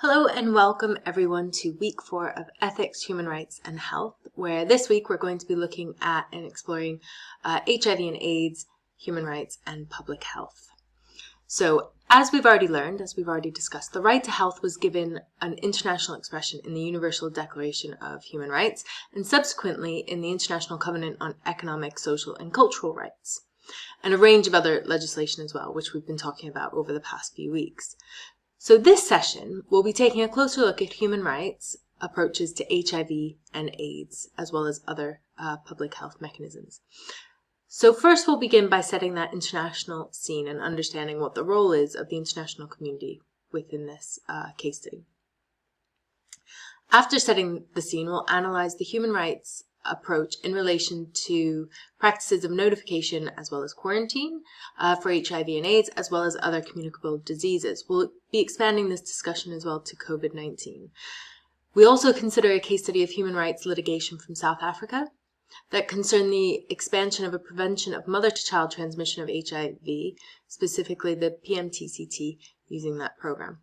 Hello and welcome everyone to week 4 of Ethics, Human Rights and Health, where this week we're going to be looking at and exploring HIV and AIDS, human rights and public health. So as we've already learned, as we've already discussed, the right to health was given an international expression in the Universal Declaration of Human Rights and subsequently in the International Covenant on Economic, Social and Cultural Rights, and a range of other legislation as well, which we've been talking about over the past few weeks. So this session, we'll be taking a closer look at human rights approaches to HIV and AIDS, as well as other public health mechanisms. So first we'll begin by setting that international scene and understanding what the role is of the international community within this case study. After setting the scene, we'll analyze the human rights approach in relation to practices of notification as well as quarantine for HIV and AIDS, as well as other communicable diseases. We'll be expanding this discussion as well to COVID-19. We also consider a case study of human rights litigation from South Africa that concern the expansion of a prevention of mother-to-child transmission of HIV, specifically the PMTCT, using that program.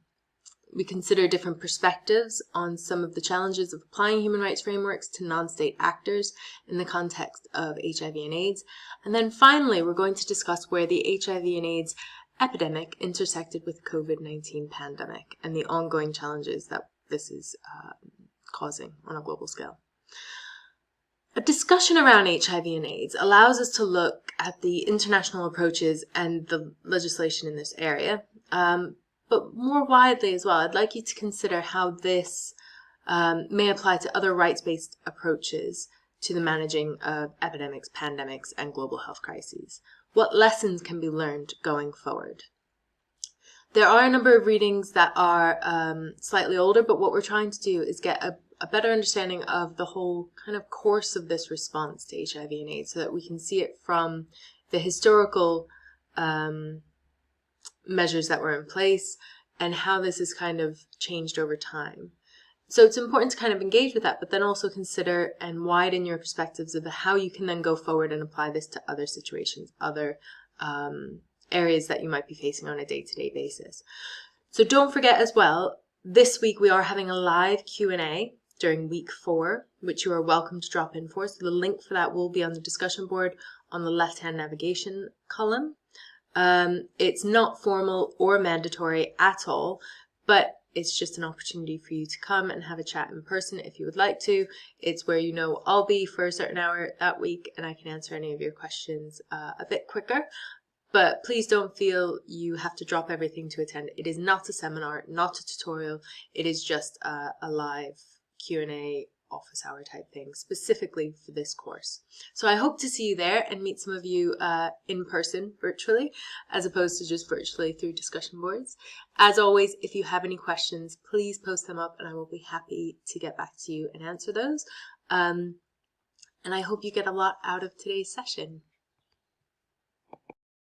We consider different perspectives on some of the challenges of applying human rights frameworks to non-state actors in the context of HIV and AIDS. And then finally, we're going to discuss where the HIV and AIDS epidemic intersected with COVID-19 pandemic and the ongoing challenges that this is causing on a global scale. A discussion around HIV and AIDS allows us to look at the international approaches and the legislation in this area. But more widely as well, I'd like you to consider how this may apply to other rights-based approaches to the managing of epidemics, pandemics, and global health crises. What lessons can be learned going forward? There are a number of readings that are slightly older, but what we're trying to do is get a better understanding of the whole kind of course of this response to HIV and AIDS so that we can see it from the historical measures that were in place and how this has kind of changed over time. So it's important to kind of engage with that, but then also consider and widen your perspectives of how you can then go forward and apply this to other situations, other areas that you might be facing on a day-to-day basis. So don't forget as well, this week we are having a live Q&A during week 4, which you are welcome to drop in for. So the link for that will be on the discussion board on the left-hand navigation column. It's not formal or mandatory at all, but it's just an opportunity for you to come and have a chat in person if you would like to. It's where I'll be for a certain hour that week and I can answer any of your questions a bit quicker. But please don't feel you have to drop everything to attend. It is not a seminar, not a tutorial. It is just a live Q&A office hour type thing, specifically for this course. So I hope to see you there and meet some of you in person, virtually, as opposed to just virtually through discussion boards. As always, if you have any questions, please post them up and I will be happy to get back to you and answer those. And I hope you get a lot out of today's session.